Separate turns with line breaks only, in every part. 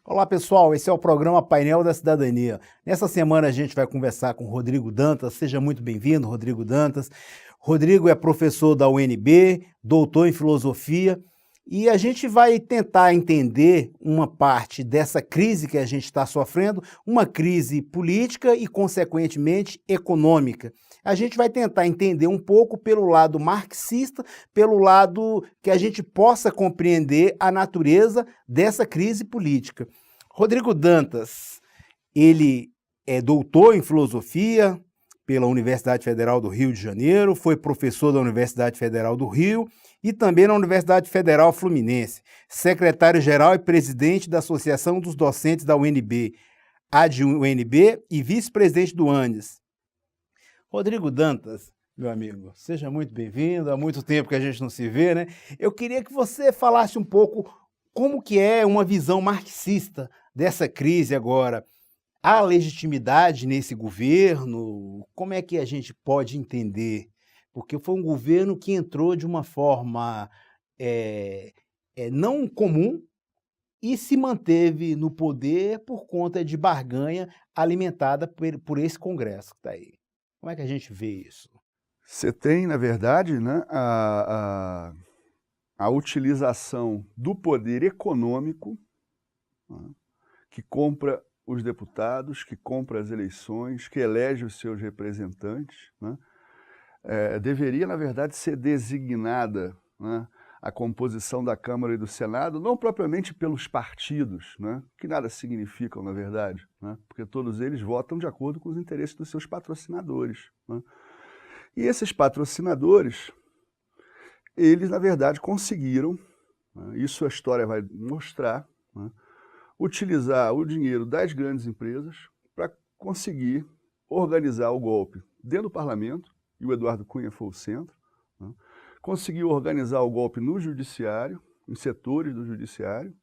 Olá pessoal, esse é o programa Painel da Cidadania. Nessa semana a gente vai conversar com Rodrigo Dantas. Seja muito bem-vindo, Rodrigo Dantas. Rodrigo é professor da UNB, doutor em filosofia, e a gente vai tentar entender uma parte dessa crise que a gente está sofrendo, uma crise política e, consequentemente, econômica. A gente vai tentar entender um pouco pelo lado marxista, pelo lado que a gente possa compreender a natureza dessa crise política. Rodrigo Dantas, ele é doutor em filosofia pela Universidade Federal do Rio de Janeiro, foi professor da Universidade Federal do Rio e também na Universidade Federal Fluminense, secretário-geral e presidente da Associação dos Docentes da UNB, AD-UNB e vice-presidente do ANES. Rodrigo Dantas, meu amigo, seja muito bem-vindo, há muito tempo que a gente não se vê, né? Eu queria que você falasse um pouco como que é uma visão marxista dessa crise agora. Há legitimidade nesse governo? Como é que a gente pode entender? Porque foi um governo que entrou de uma forma não comum e se manteve no poder por conta de barganha alimentada por esse Congresso que está aí. Como é que a gente vê isso?
Você tem, na verdade, né, a utilização do poder econômico, né, que compra os deputados, que compra as eleições, que elege os seus representantes, né, deveria, na verdade, ser designada, né, a composição da Câmara e do Senado, não propriamente pelos partidos, né, que nada significam, na verdade, né, porque todos eles votam de acordo com os interesses dos seus patrocinadores, né. E esses patrocinadores, eles, na verdade, conseguiram, né, isso a história vai mostrar, né, utilizar o dinheiro das grandes empresas para conseguir organizar o golpe dentro do parlamento, e o Eduardo Cunha foi o centro, né, conseguiu organizar o golpe no judiciário, em setores do judiciário,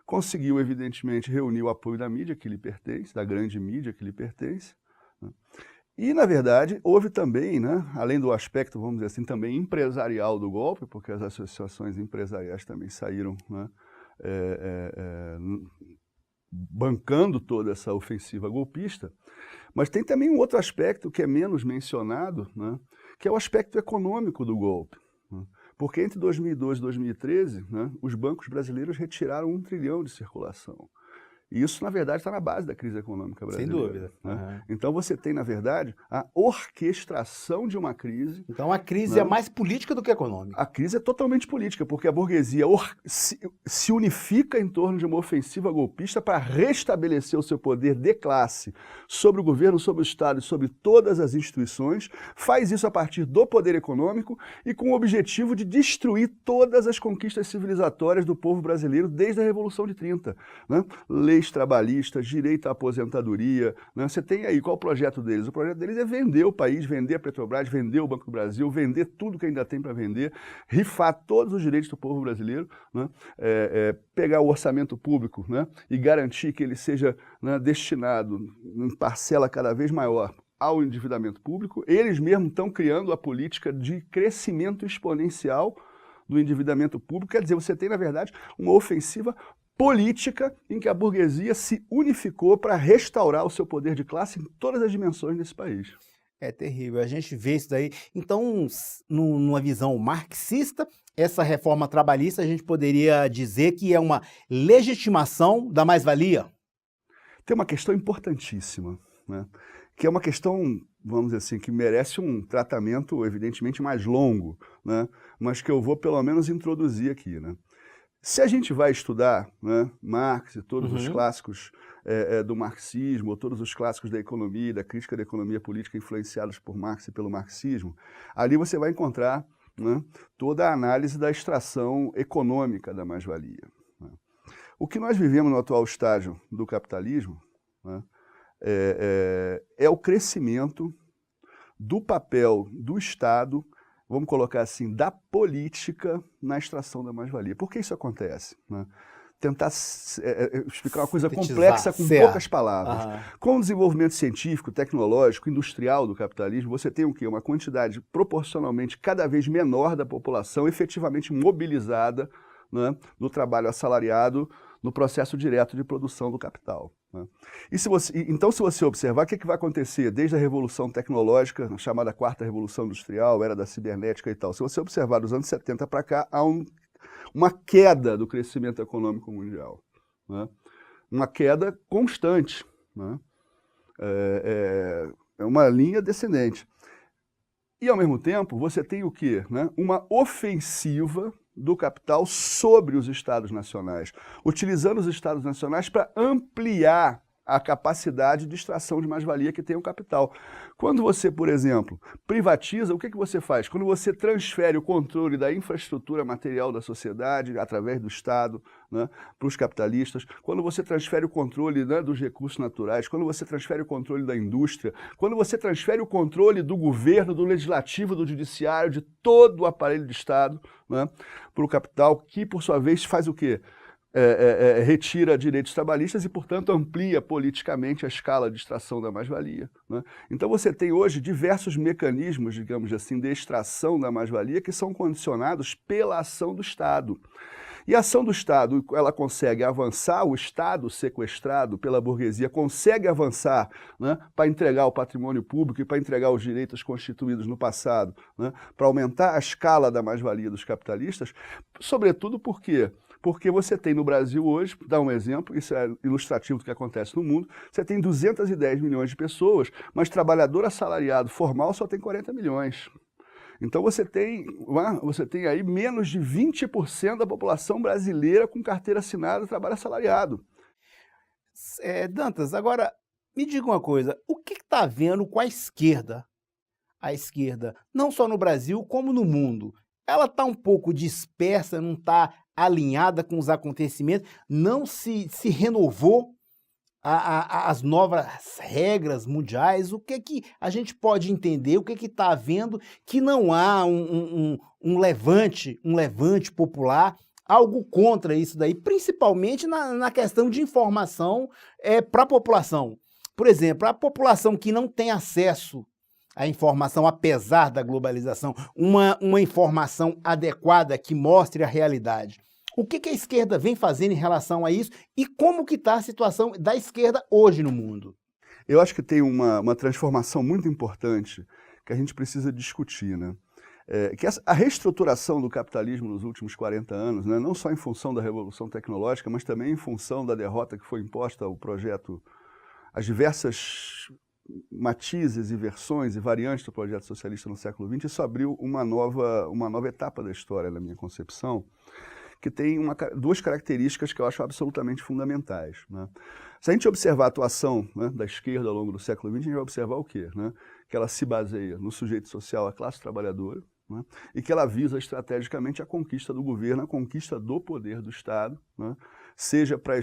conseguiu, evidentemente, reunir o apoio da mídia que lhe pertence, da grande mídia que lhe pertence, né. E, na verdade, houve também, né, além do aspecto, vamos dizer assim, também empresarial do golpe, porque as associações empresariais também saíram, né, bancando toda essa ofensiva golpista, mas tem também um outro aspecto que é menos mencionado, né, que é o aspecto econômico do golpe, né, porque entre 2012 e 2013, né, os bancos brasileiros retiraram 1 trilhão de circulação. E isso, na verdade, está na base da crise econômica brasileira.
Sem dúvida.
Né?
Uhum.
Então você tem, na verdade, a orquestração de uma crise.
Então a crise,
né,
é mais política do que econômica.
A crise é totalmente política, porque a burguesia se unifica em torno de uma ofensiva golpista para restabelecer o seu poder de classe sobre o governo, sobre o Estado e sobre todas as instituições, faz isso a partir do poder econômico e com o objetivo de destruir todas as conquistas civilizatórias do povo brasileiro desde a Revolução de 30. Né? Leis trabalhistas, direito à aposentadoria, né? Você tem aí, qual o projeto deles? O projeto deles é vender o país, vender a Petrobras, vender o Banco do Brasil, vender tudo que ainda tem para vender, rifar todos os direitos do povo brasileiro, né? Pegar o orçamento público, né, e garantir que ele seja, né, destinado em parcela cada vez maior ao endividamento público. Eles mesmos estão criando a política de crescimento exponencial do endividamento público, quer dizer, você tem, na verdade, uma ofensiva política em que a burguesia se unificou para restaurar o seu poder de classe em todas as dimensões desse país.
É terrível, a gente vê isso daí. Então, numa visão marxista, essa reforma trabalhista a gente poderia dizer que é uma legitimação da mais-valia?
Tem uma questão importantíssima, né, que é uma questão, vamos dizer assim, que merece um tratamento evidentemente mais longo, né, mas que eu vou pelo menos introduzir aqui, né. Se a gente vai estudar, né, Marx e todos os clássicos do marxismo, ou todos os clássicos da economia, da crítica da economia política influenciados por Marx e pelo marxismo, ali você vai encontrar, né, toda a análise da extração econômica da mais-valia. Né. O que nós vivemos no atual estágio do capitalismo, né, é o crescimento do papel do Estado vamos colocar assim, da política na extração da mais-valia. Por que isso acontece? Né? Tentar explicar uma coisa complexa com poucas palavras. Com o desenvolvimento científico, tecnológico, industrial do capitalismo, você tem o quê? Uma quantidade proporcionalmente cada vez menor da população efetivamente mobilizada, né, no trabalho assalariado, no processo direto de produção do capital. Né? Então, se você observar, o que vai acontecer desde a Revolução Tecnológica, a chamada Quarta Revolução Industrial, era da cibernética e tal, se você observar dos anos 70 para cá, há uma queda do crescimento econômico mundial, né? Uma queda constante, né? É uma linha descendente. E, ao mesmo tempo, você tem o quê? Né? Uma ofensiva do capital sobre os estados nacionais, utilizando os estados nacionais para ampliar a capacidade de extração de mais-valia que tem o capital. Quando você, por exemplo, privatiza, o que você faz? Quando você transfere o controle da infraestrutura material da sociedade, através do Estado, né, para os capitalistas, quando você transfere o controle, né, dos recursos naturais, quando você transfere o controle da indústria, quando você transfere o controle do governo, do legislativo, do judiciário, de todo o aparelho de Estado, né, para o capital, que, por sua vez, faz o quê? Retira direitos trabalhistas e, portanto, amplia politicamente a escala de extração da mais-valia. Né? Então você tem hoje diversos mecanismos, digamos assim, de extração da mais-valia que são condicionados pela ação do Estado. E a ação do Estado, ela consegue avançar, o Estado sequestrado pela burguesia consegue avançar, né, para entregar o patrimônio público e para entregar os direitos constituídos no passado, né, para aumentar a escala da mais-valia dos capitalistas, sobretudo por quê? Porque você tem no Brasil hoje, dá um exemplo, isso é ilustrativo do que acontece no mundo, você tem 210 milhões de pessoas, mas trabalhador assalariado formal só tem 40 milhões. Então você tem aí menos de 20% da população brasileira com carteira assinada trabalho assalariado.
Dantas, agora me diga uma coisa, o que está havendo com a esquerda? A esquerda, não só no Brasil, como no mundo. Ela está um pouco dispersa, não está alinhada com os acontecimentos, não se renovou as novas regras mundiais. O que a gente pode entender, o que está havendo, que não há um levante popular, algo contra isso daí, principalmente na questão de informação para a população. Por exemplo, a população que não tem acesso à informação, apesar da globalização, uma informação adequada que mostre a realidade. O que a esquerda vem fazendo em relação a isso e como que está a situação da esquerda hoje no mundo?
Eu acho que tem uma transformação muito importante que a gente precisa discutir, né? Que a reestruturação do capitalismo nos últimos 40 anos, né, não só em função da Revolução Tecnológica, mas também em função da derrota que foi imposta ao projeto, as diversas matizes e versões e variantes do projeto socialista no século XX, isso abriu uma nova etapa da história, na minha concepção, que tem duas características que eu acho absolutamente fundamentais. Né? Se a gente observar a atuação, né, da esquerda ao longo do século XX, a gente vai observar o quê? Né? Que ela se baseia no sujeito social, a classe trabalhadora, né? E que ela visa estrategicamente a conquista do governo, a conquista do poder do Estado, né? Seja para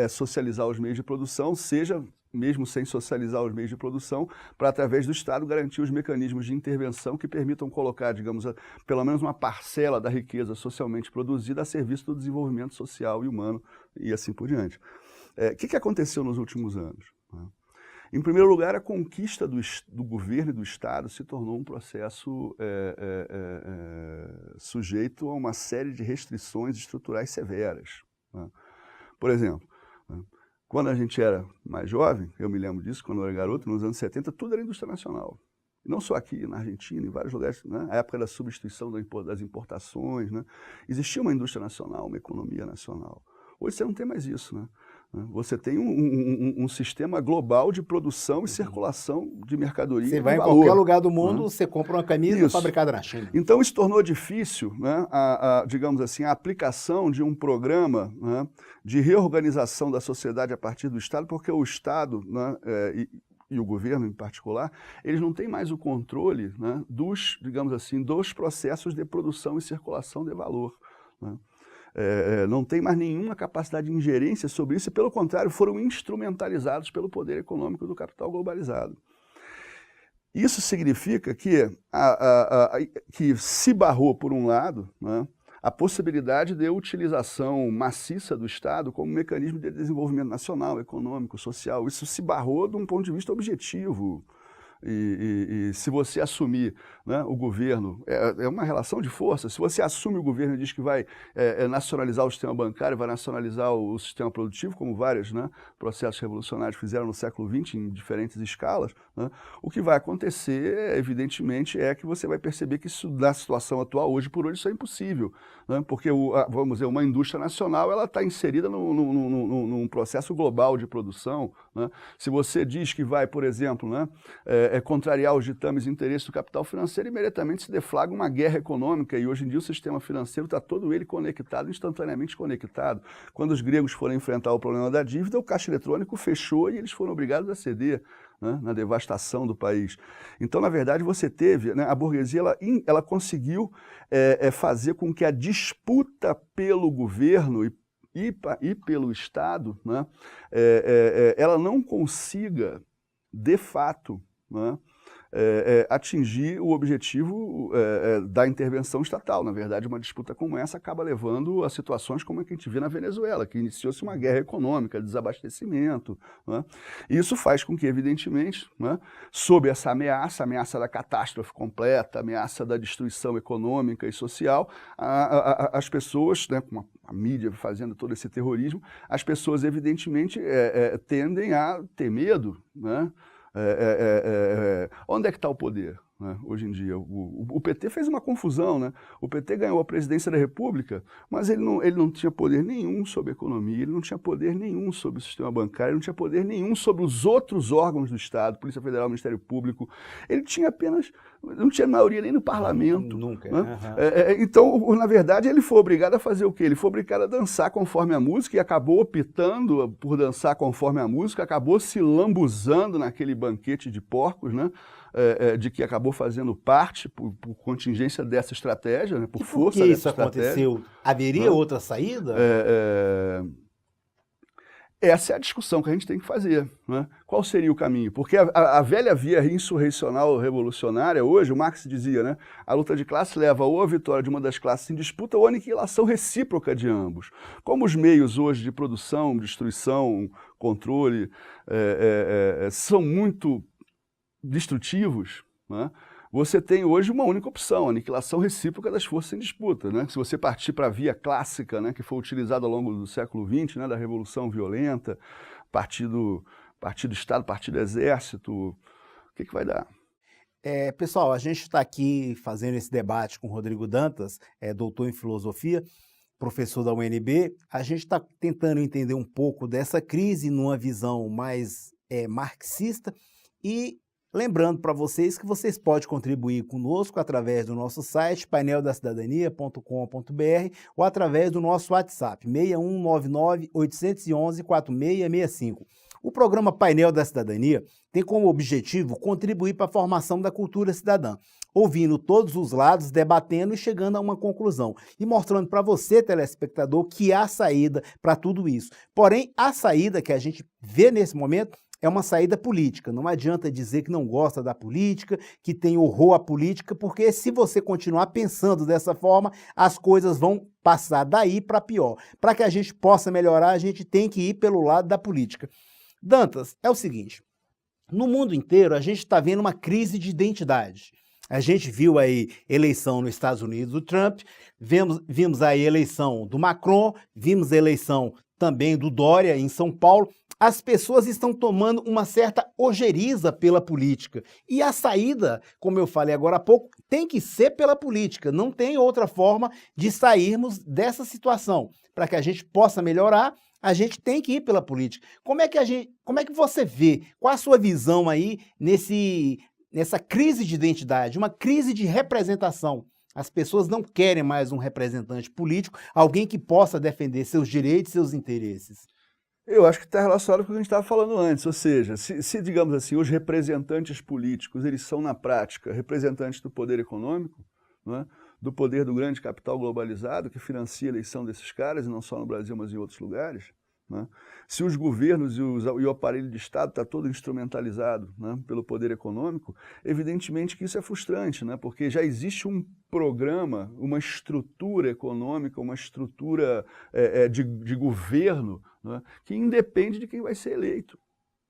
socializar os meios de produção, seja mesmo sem socializar os meios de produção, para, através do Estado, garantir os mecanismos de intervenção que permitam colocar, digamos, pelo menos uma parcela da riqueza socialmente produzida a serviço do desenvolvimento social e humano, e assim por diante. O que aconteceu nos últimos anos? Em primeiro lugar, a conquista do governo e do Estado se tornou um processo sujeito a uma série de restrições estruturais severas. Por exemplo, quando a gente era mais jovem, eu me lembro disso, quando eu era garoto, nos anos 70, tudo era indústria nacional. Não só aqui, na Argentina, em vários lugares, né? A época da substituição das importações, né? Existia uma indústria nacional, uma economia nacional. Hoje você não tem mais isso, né? Você tem um sistema global de produção e circulação de mercadoria.
Você vai em qualquer lugar do mundo, você compra uma camisa fabricada na China.
Então isso tornou difícil, né, digamos assim, a aplicação de um programa, né, de reorganização da sociedade a partir do Estado, porque o Estado, né, e o governo em particular, eles não têm mais o controle, né, digamos assim, dos processos de produção e circulação de valor, né? Não tem mais nenhuma capacidade de ingerência sobre isso e, pelo contrário, foram instrumentalizados pelo poder econômico do capital globalizado. Isso significa que, que se barrou, por um lado, né, a possibilidade de utilização maciça do Estado como mecanismo de desenvolvimento nacional, econômico, social. Isso se barrou de um ponto de vista objetivo. E se você assumir, né, o governo, é uma relação de força. Se você assume o governo e diz que vai nacionalizar o sistema bancário, vai nacionalizar o sistema produtivo, como vários, né, processos revolucionários fizeram no século XX em diferentes escalas, né, o que vai acontecer, evidentemente, é que você vai perceber que isso, na situação atual, hoje por hoje, isso é impossível, né, porque, vamos dizer, uma indústria nacional ela está inserida num processo global de produção, né. Se você diz que vai, por exemplo, né, contrariar os ditames e interesses do capital financeiro, imediatamente se deflagra uma guerra econômica, e hoje em dia o sistema financeiro está todo ele conectado, instantaneamente conectado. Quando os gregos foram enfrentar o problema da dívida, o caixa eletrônico fechou e eles foram obrigados a ceder, né, na devastação do país. Então, na verdade, você teve, né, a burguesia ela conseguiu fazer com que a disputa pelo governo e pelo Estado, né, ela não consiga, de fato, né, atingir o objetivo da intervenção estatal. Na verdade, uma disputa como essa acaba levando a situações como a que a gente vê na Venezuela, que iniciou-se uma guerra econômica, desabastecimento, né? Isso faz com que, evidentemente, né, sob essa ameaça da catástrofe completa, ameaça da destruição econômica e social, as pessoas, né, com a mídia fazendo todo esse terrorismo, as pessoas, evidentemente, tendem a ter medo, né? Onde é que está o poder, né, hoje em dia? O PT fez uma confusão, né? O PT ganhou a presidência da República, mas ele não tinha poder nenhum sobre a economia, ele não tinha poder nenhum sobre o sistema bancário, ele não tinha poder nenhum sobre os outros órgãos do Estado, Polícia Federal, Ministério Público. Ele tinha apenas, não tinha maioria nem no parlamento.
Nunca.
Né?
Uhum.
Então, na verdade, ele foi obrigado a fazer o quê? Ele foi obrigado a dançar conforme a música e acabou optando por dançar conforme a música, acabou se lambuzando naquele banquete de porcos, né? De que acabou fazendo parte por contingência dessa estratégia, né? Por força
que
dessa
isso
estratégia.
aconteceu? Haveria outra saída?
Essa é a discussão que a gente tem que fazer, né? Qual seria o caminho? Porque a velha via insurrecional revolucionária, hoje, o Marx dizia, né, a luta de classe leva ou à vitória de uma das classes em disputa ou à aniquilação recíproca de ambos. Como os meios hoje de produção, destruição, controle são muito destrutivos, né, você tem hoje uma única opção, a aniquilação recíproca das forças em disputa, né? Se você partir para a via clássica, né, que foi utilizada ao longo do século XX, né, da Revolução Violenta, partido Estado, partido Exército, o que vai dar?
Pessoal, a gente está aqui fazendo esse debate com o Rodrigo Dantas, doutor em filosofia, professor da UNB. A gente está tentando entender um pouco dessa crise numa visão mais marxista e lembrando para vocês que vocês podem contribuir conosco através do nosso site paineldacidadania.com.br ou através do nosso WhatsApp 6199-811-4665. O programa Painel da Cidadania tem como objetivo contribuir para a formação da cultura cidadã, ouvindo todos os lados, debatendo e chegando a uma conclusão e mostrando para você, telespectador, que há saída para tudo isso. Porém, a saída que a gente vê nesse momento é uma saída política. Não adianta dizer que não gosta da política, que tem horror à política, porque se você continuar pensando dessa forma, as coisas vão passar daí para pior. Para que a gente possa melhorar, a gente tem que ir pelo lado da política. Dantas, é o seguinte, no mundo inteiro a gente está vendo uma crise de identidade. A gente viu aí eleição nos Estados Unidos do Trump, vimos aí eleição do Macron, vimos a eleição também do Dória em São Paulo. As pessoas estão tomando uma certa ojeriza pela política. E a saída, como eu falei agora há pouco, tem que ser pela política. Não tem outra forma de sairmos dessa situação. Para que a gente possa melhorar, a gente tem que ir pela política. Como é que você vê? Qual a sua visão aí nessa crise de identidade, uma crise de representação? As pessoas não querem mais um representante político, alguém que possa defender seus direitos e seus interesses.
Eu acho que está relacionado com o que a gente estava falando antes, ou seja, se digamos assim, os representantes políticos, eles são na prática representantes do poder econômico, né, do poder do grande capital globalizado que financia a eleição desses caras, e não só no Brasil, mas em outros lugares, né? Se os governos e o aparelho de Estado está todo instrumentalizado, né, pelo poder econômico, evidentemente que isso é frustrante, né, porque já existe um programa, uma estrutura econômica, uma estrutura de governo, né, que independe de quem vai ser eleito,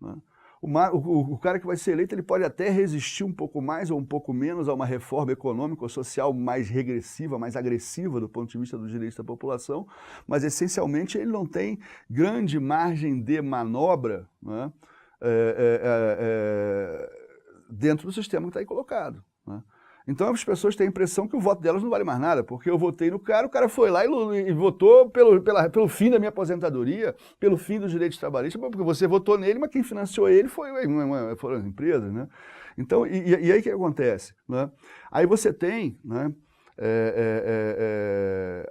né? O cara que vai ser eleito, ele pode até resistir um pouco mais ou um pouco menos a uma reforma econômica ou social mais regressiva, mais agressiva do ponto de vista dos direitos da população, mas essencialmente ele não tem grande margem de manobra, né, dentro do sistema que está aí colocado, né? Então as pessoas têm a impressão que o voto delas não vale mais nada, porque eu votei no cara, o cara foi lá e votou pelo fim da minha aposentadoria, pelo fim dos direitos trabalhistas, porque você votou nele, mas quem financiou ele foram as empresas, né? Então, e aí o que acontece, né? Aí você tem, né,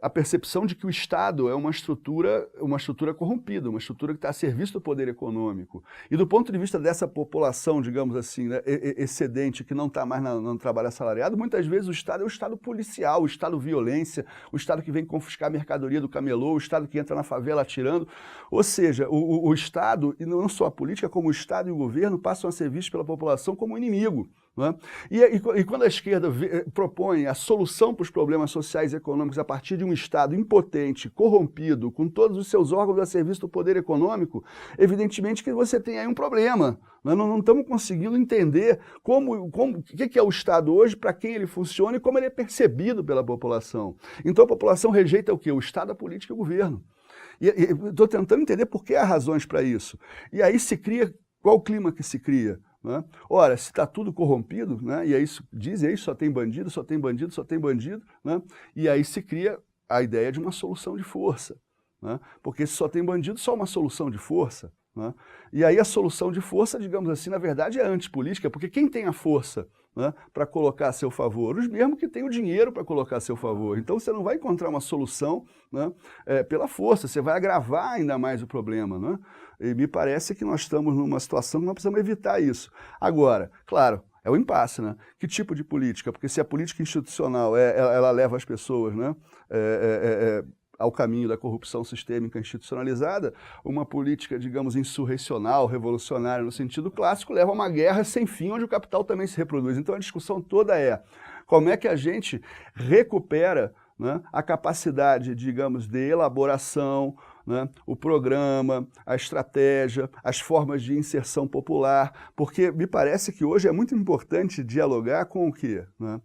a percepção de que o Estado é uma estrutura corrompida, uma estrutura que está a serviço do poder econômico. E do ponto de vista dessa população, digamos assim, né, excedente, que não está mais no trabalho assalariado, muitas vezes o Estado é o Estado policial, o Estado violência, o Estado que vem confiscar a mercadoria do camelô, o Estado que entra na favela atirando. Ou seja, o Estado, e não só a política, como o Estado e o governo, passam a ser vistos pela população como inimigo, né? E quando a esquerda propõe a solução para os problemas sociais e econômicos a partir de um Estado impotente, corrompido, com todos os seus órgãos a serviço do poder econômico, evidentemente que você tem aí um problema. Nós não estamos conseguindo entender o que é o Estado hoje, para quem ele funciona e como ele é percebido pela população. Então a população rejeita o quê? O Estado, a política e o governo. E estou tentando entender por que há razões para isso. E aí se cria, qual o clima que se cria, né? Ora, se está tudo corrompido, né, e aí dizem aí só tem bandido, só tem bandido, só tem bandido, né, e aí se cria a ideia de uma solução de força, né, porque se só tem bandido, só uma solução de força, né, e aí a solução de força, digamos assim, na verdade é antipolítica, porque quem tem a força, né, para colocar a seu favor? Os mesmos que têm o dinheiro para colocar a seu favor. Então você não vai encontrar uma solução, né, pela força, você vai agravar ainda mais o problema, né? E me parece que nós estamos numa situação que nós precisamos evitar isso. Agora, claro, é o impasse, né? Que tipo de política? Porque se a política institucional ela leva as pessoas, né, ao caminho da corrupção sistêmica institucionalizada, uma política, digamos, insurrecional, revolucionária no sentido clássico, leva a uma guerra sem fim, onde o capital também se reproduz. Então a discussão toda é como é que a gente recupera, né, a capacidade, digamos, de elaboração, né, o programa, a estratégia, as formas de inserção popular, porque me parece que hoje é muito importante dialogar com o quê? Né?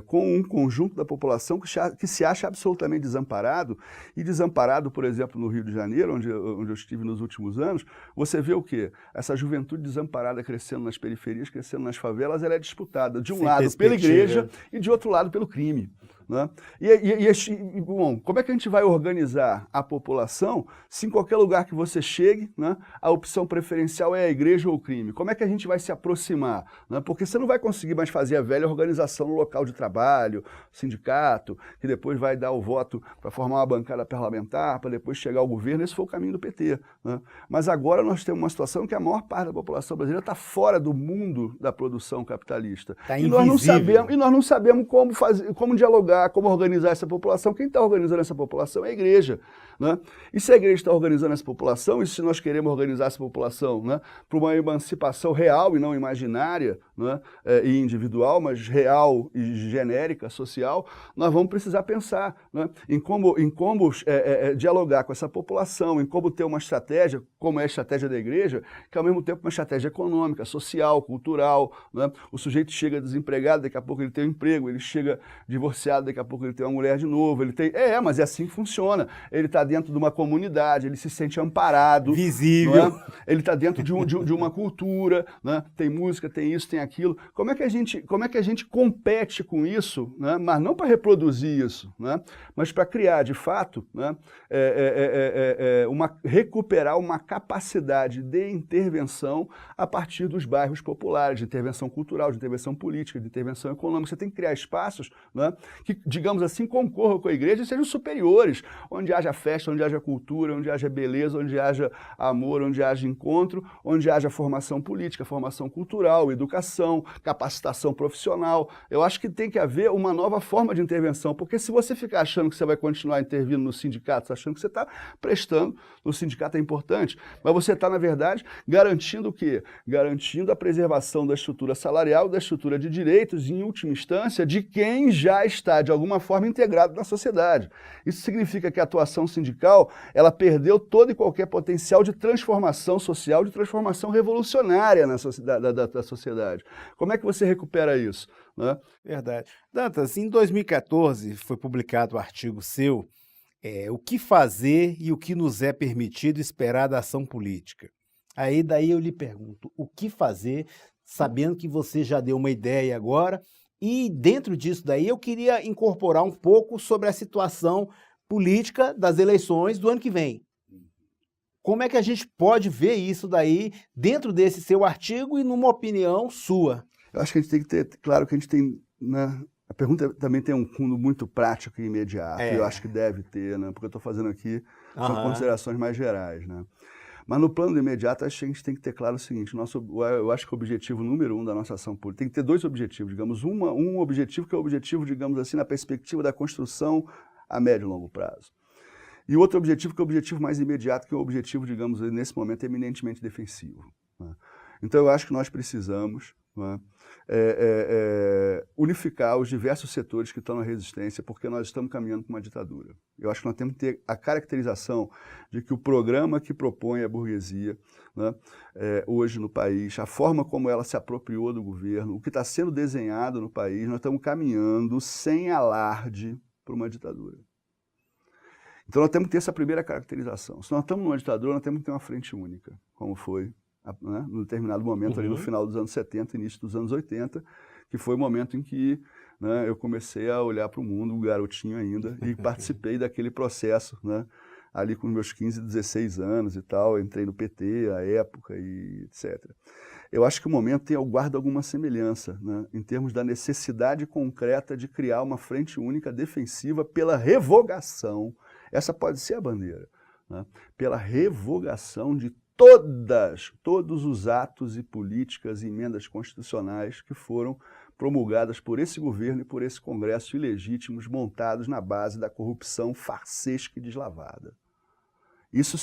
Com um conjunto da população que se acha absolutamente desamparado, e desamparado, por exemplo, no Rio de Janeiro, onde eu estive nos últimos anos, você vê o quê? Essa juventude desamparada crescendo nas periferias, crescendo nas favelas, ela é disputada, de um lado pela igreja e de outro lado pelo crime, né? Bom, como é que a gente vai organizar a população se em qualquer lugar que você chegue, né, a opção preferencial é a igreja ou o crime? Como é que a gente vai se aproximar, né? Porque você não vai conseguir mais fazer a velha organização no local de trabalho, sindicato, que depois vai dar o voto para formar uma bancada parlamentar, para depois chegar ao governo. Esse foi o caminho do PT, né? Mas agora nós temos uma situação que a maior parte da população brasileira está fora do mundo da produção capitalista.
Tá
e nós não sabemos como fazer, como dialogar, como organizar essa população. Quem está organizando essa população é a igreja, né? E se a igreja está organizando essa população, e se nós queremos organizar essa população, né, para uma emancipação real e não imaginária, né, e individual, mas real e genérica, social, nós vamos precisar pensar, né, em como dialogar com essa população, em como ter uma estratégia, como é a estratégia da igreja, que ao mesmo tempo é uma estratégia econômica, social, cultural, né? O sujeito chega desempregado, daqui a pouco ele tem um emprego, ele chega divorciado, daqui a pouco ele tem uma mulher de novo, ele tem... mas é assim que funciona. Ele está dentro de uma comunidade, ele se sente amparado.
Visível.
Não é? Ele está dentro de uma cultura, né? Tem música, tem isso, tem aquilo. Como é que a gente compete com isso, né? Mas não para reproduzir isso, né? Mas para criar, de fato, né? Recuperar uma capacidade de intervenção a partir dos bairros populares, de intervenção cultural, de intervenção política, de intervenção econômica. Você tem que criar espaços, né, que, digamos assim, concorram com a igreja e sejam superiores, onde haja festa, onde haja cultura, onde haja beleza, onde haja amor, onde haja encontro, onde haja formação política, formação cultural, educação, capacitação profissional. profissional. Eu acho que tem que haver uma nova forma de intervenção, porque se você ficar achando que você vai continuar intervindo nos sindicatos, achando que você está prestando, no sindicato é importante, mas você está, na verdade, garantindo o quê? Garantindo a preservação da estrutura salarial, da estrutura de direitos, e, em última instância, de quem já está, de alguma forma, integrado na sociedade. Isso significa que a atuação sindical, ela perdeu todo e qualquer potencial de transformação social, de transformação revolucionária na da sociedade. Como é que você recupera isso? Né?
Verdade. Dantas, em 2014 foi publicado um artigo seu, O que fazer e o que nos é permitido esperar da ação política. Daí eu lhe pergunto, o que fazer, sabendo que você já deu uma ideia agora, e dentro disso daí eu queria incorporar um pouco sobre a situação política das eleições do ano que vem. Como é que a gente pode ver isso daí dentro desse seu artigo e numa opinião sua?
Eu acho que a gente tem que ter, claro que a gente tem, né, a pergunta também tem um fundo muito prático e imediato, e eu acho que deve ter, né, porque eu estou fazendo aqui, são considerações mais gerais, né. Mas no plano do imediato, acho que a gente tem que ter claro o seguinte, eu acho que o objetivo número 1 da nossa ação política, tem que ter dois objetivos, digamos, um objetivo que é o objetivo, digamos assim, na perspectiva da construção a médio e longo prazo. E o outro objetivo, que é o objetivo mais imediato, que é o objetivo, digamos, nesse momento, eminentemente defensivo. Né? Então, eu acho que nós precisamos, né, unificar os diversos setores que estão na resistência, porque nós estamos caminhando para uma ditadura. Eu acho que nós temos que ter a caracterização de que o programa que propõe a burguesia, né, hoje no país, a forma como ela se apropriou do governo, o que está sendo desenhado no país, nós estamos caminhando sem alarde para uma ditadura. Então nós temos que ter essa primeira caracterização. Se nós estamos numa ditadura, nós temos que ter uma frente única, como foi, né, no determinado momento ali no final dos anos 70, início dos anos 80, que foi o momento em que, né, eu comecei a olhar para o mundo, um garotinho ainda, e participei daquele processo, né, ali com meus 15, 16 anos e tal, entrei no PT, à época, e etc. Eu acho que o momento guarda alguma semelhança, né, em termos da necessidade concreta de criar uma frente única defensiva pela revogação. Essa pode ser a bandeira, né? Pela revogação de todos os atos e políticas e emendas constitucionais que foram promulgadas por esse governo e por esse Congresso ilegítimos, montados na base da corrupção farsesca e deslavada. Isso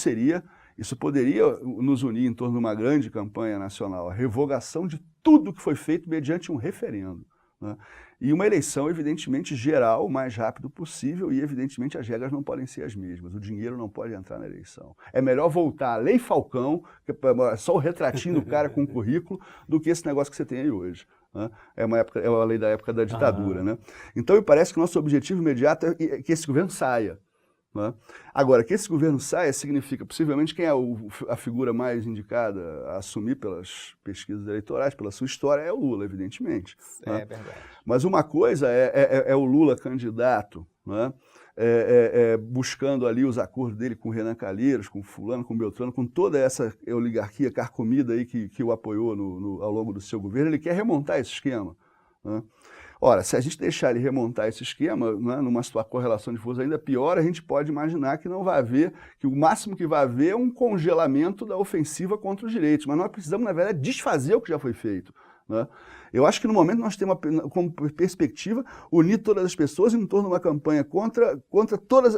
poderia nos unir em torno de uma grande campanha nacional, a revogação de tudo que foi feito mediante um referendo. Né? E uma eleição, evidentemente, geral, o mais rápido possível, e, evidentemente, as regras não podem ser as mesmas. O dinheiro não pode entrar na eleição. É melhor voltar à Lei Falcão, que é só o retratinho do cara com o currículo, do que esse negócio que você tem aí hoje. Né? É a lei da época da ditadura. Né? Então, me parece que o nosso objetivo imediato é que esse governo saia. Né? Agora, que esse governo saia significa, possivelmente, quem é a figura mais indicada a assumir pelas pesquisas eleitorais, pela sua história, é o Lula, evidentemente. Né?
É verdade. Mas
uma coisa é o Lula candidato, né? Buscando ali os acordos dele com o Renan Calheiros, com fulano, com Beltrano, com toda essa oligarquia carcomida aí que o apoiou ao longo do seu governo. Ele quer remontar esse esquema. Né? Ora, se a gente deixar ele remontar esse esquema, né, numa correlação de forças ainda pior, a gente pode imaginar que não vai haver, que o máximo que vai haver é um congelamento da ofensiva contra os direitos. Mas nós precisamos, na verdade, desfazer o que já foi feito. Né? Eu acho que no momento nós temos como perspectiva unir todas as pessoas em torno de uma campanha contra todas,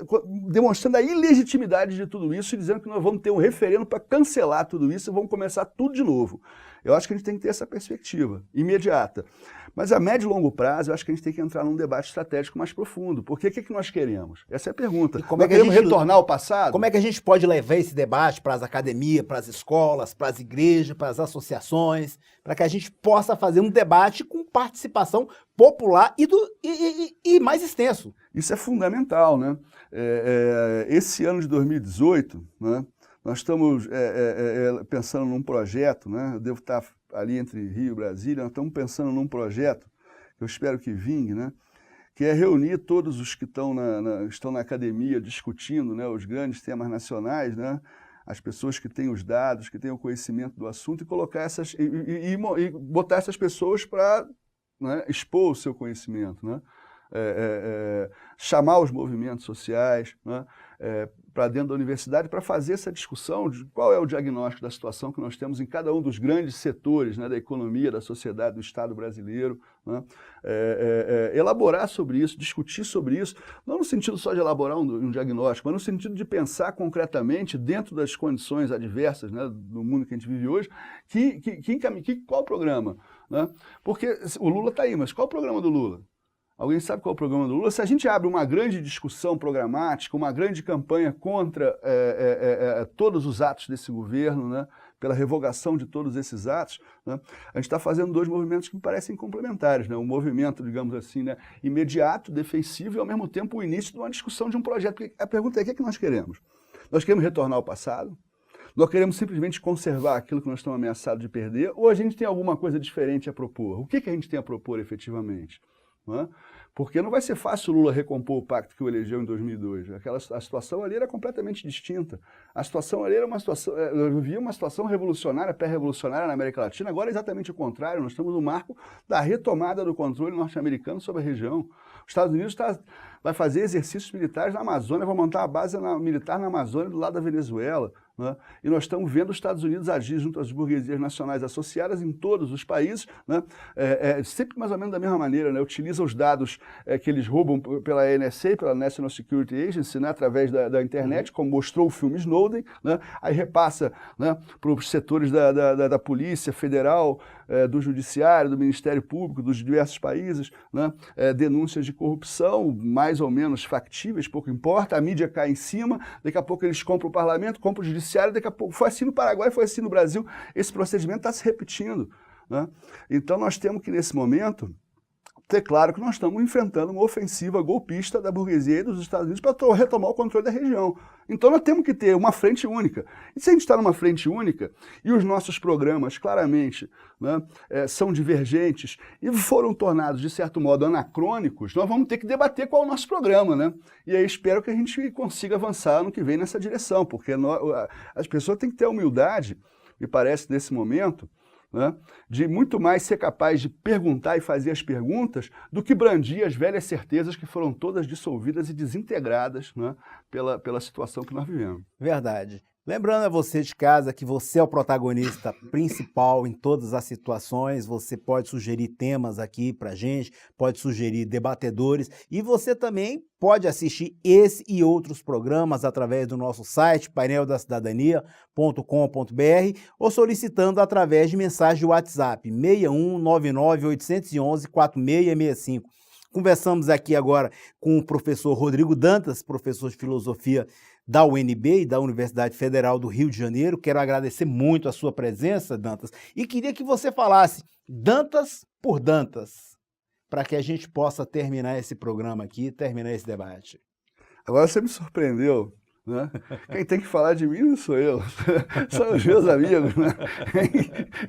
demonstrando a ilegitimidade de tudo isso e dizendo que nós vamos ter um referendo para cancelar tudo isso e vamos começar tudo de novo. Eu acho que a gente tem que ter essa perspectiva imediata. Mas a médio e longo prazo, eu acho que a gente tem que entrar num debate estratégico mais profundo. Porque o que nós queremos? Essa é a pergunta.
E como é que
queremos retornar ao passado?
Como é que a gente pode levar esse debate para as academias, para as escolas, para as igrejas, para as associações, para que a gente possa fazer um debate com participação popular e mais extenso?
Isso é fundamental, né? Esse ano de 2018, né, nós estamos pensando num projeto, né? Eu devo estar ali entre Rio e Brasília, nós estamos pensando num projeto, que eu espero que vingue, né? Que é reunir todos os que estão na academia discutindo, né, os grandes temas nacionais, né? As pessoas que têm os dados, que têm o conhecimento do assunto, e colocar e botar essas pessoas para, né, expor o seu conhecimento, né? chamar os movimentos sociais, né, para dentro da universidade para fazer essa discussão de qual é o diagnóstico da situação que nós temos em cada um dos grandes setores, né, da economia, da sociedade, do Estado brasileiro, né, elaborar sobre isso, discutir sobre isso, não no sentido só de elaborar um diagnóstico, mas no sentido de pensar concretamente dentro das condições adversas, né, do mundo que a gente vive hoje, qual o programa? Né? Porque o Lula está aí, mas qual o programa do Lula? Alguém sabe qual é o programa do Lula? Se a gente abre uma grande discussão programática, uma grande campanha contra todos os atos desse governo, né, pela revogação de todos esses atos, né, a gente está fazendo dois movimentos que me parecem complementares. Né? Um movimento, digamos assim, né, imediato, defensivo, e ao mesmo tempo o início de uma discussão de um projeto. Porque a pergunta é: o que é que nós queremos? Nós queremos retornar ao passado? Nós queremos simplesmente conservar aquilo que nós estamos ameaçados de perder? Ou a gente tem alguma coisa diferente a propor? O que a gente tem a propor efetivamente? Não é? Porque não vai ser fácil o Lula recompor o pacto que o elegeu em 2002. A situação ali era completamente distinta. A situação ali era uma situação, eu vivia uma situação revolucionária, pré-revolucionária na América Latina. Agora é exatamente o contrário. Nós estamos no marco da retomada do controle norte-americano sobre a região. Os Estados Unidos vai fazer exercícios militares na Amazônia, vai montar uma base militar na Amazônia do lado da Venezuela. Né? E nós estamos vendo os Estados Unidos agir junto às burguesias nacionais associadas em todos os países, né? Sempre mais ou menos da mesma maneira, né? Utiliza os dados que eles roubam pela NSA, pela National Security Agency, né? Através da internet, como mostrou o filme Snowden, né? Aí repassa, né, para os setores da Polícia Federal, do Judiciário, do Ministério Público, dos diversos países, né? Denúncias de corrupção, mais ou menos factíveis, pouco importa, a mídia cai em cima, daqui a pouco eles compram o parlamento, compram o judiciário, daqui a pouco foi assim no Paraguai, foi assim no Brasil, esse procedimento está se repetindo. Né? Então nós temos que, nesse momento, ter claro que nós estamos enfrentando uma ofensiva golpista da burguesia e dos Estados Unidos para retomar o controle da região. Então nós temos que ter uma frente única. E se a gente está numa frente única, e os nossos programas claramente, né, são divergentes e foram tornados, de certo modo, anacrônicos, nós vamos ter que debater qual é o nosso programa. Né? E aí espero que a gente consiga avançar no que vem nessa direção, porque as pessoas têm que ter a humildade, me parece, nesse momento, né, de muito mais ser capaz de perguntar e fazer as perguntas do que brandir as velhas certezas que foram todas dissolvidas e desintegradas, né, pela situação que nós vivemos.
Verdade. Lembrando a você de casa que você é o protagonista principal em todas as situações, você pode sugerir temas aqui pra gente, pode sugerir debatedores e você também pode assistir esse e outros programas através do nosso site paineldacidadania.com.br ou solicitando através de mensagem de WhatsApp 6199-811-4665. Conversamos aqui agora com o professor Rodrigo Dantas, professor de filosofia da UNB e da Universidade Federal do Rio de Janeiro. Quero agradecer muito a sua presença, Dantas, e queria que você falasse Dantas por Dantas, para que a gente possa terminar esse programa aqui, terminar esse debate.
Agora você me surpreendeu, né? Quem tem que falar de mim não sou eu, são os meus amigos, né?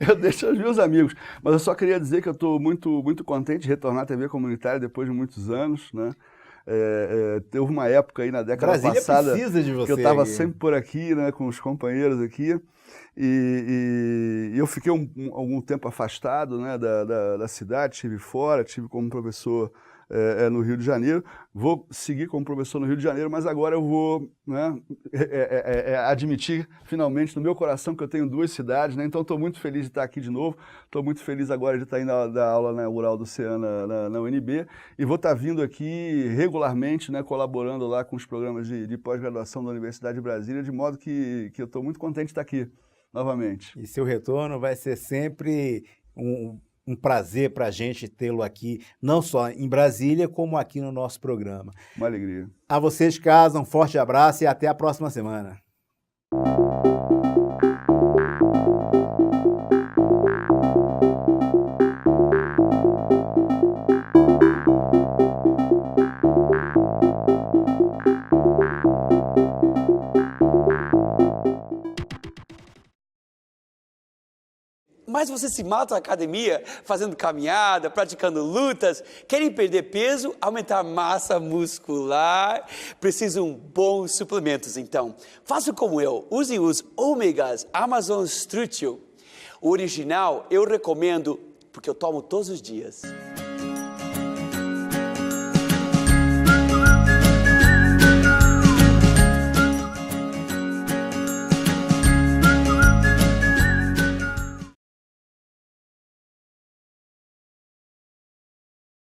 Eu deixo os meus amigos, mas eu só queria dizer que eu estou muito, muito contente de retornar à TV comunitária depois de muitos anos, né? Teve uma época aí na década passada
precisa de você
que eu estava
aqui.
sempre por aqui, né, com os companheiros aqui, e eu fiquei algum tempo afastado, né, da cidade, estive fora, estive como professor no Rio de Janeiro, vou seguir como professor no Rio de Janeiro, mas agora eu vou, né, admitir finalmente no meu coração que eu tenho duas cidades, né, então estou muito feliz de estar aqui de novo, estou muito feliz agora de estar indo dar aula na Rural do Oceano na UNB, e vou estar vindo aqui regularmente, né, colaborando lá com os programas de pós-graduação da Universidade de Brasília, de modo que eu estou muito contente de estar aqui novamente.
E seu retorno vai ser sempre um prazer para a gente tê-lo aqui, não só em Brasília, como aqui no nosso programa.
Uma alegria.
A vocês de casa, um forte abraço e até a próxima semana.
Mas você se mata na academia, fazendo caminhada, praticando lutas, querem perder peso, aumentar massa muscular, precisam bons suplementos então. Faça como eu, use os ômegas Amazon Structure. O original eu recomendo porque eu tomo todos os dias.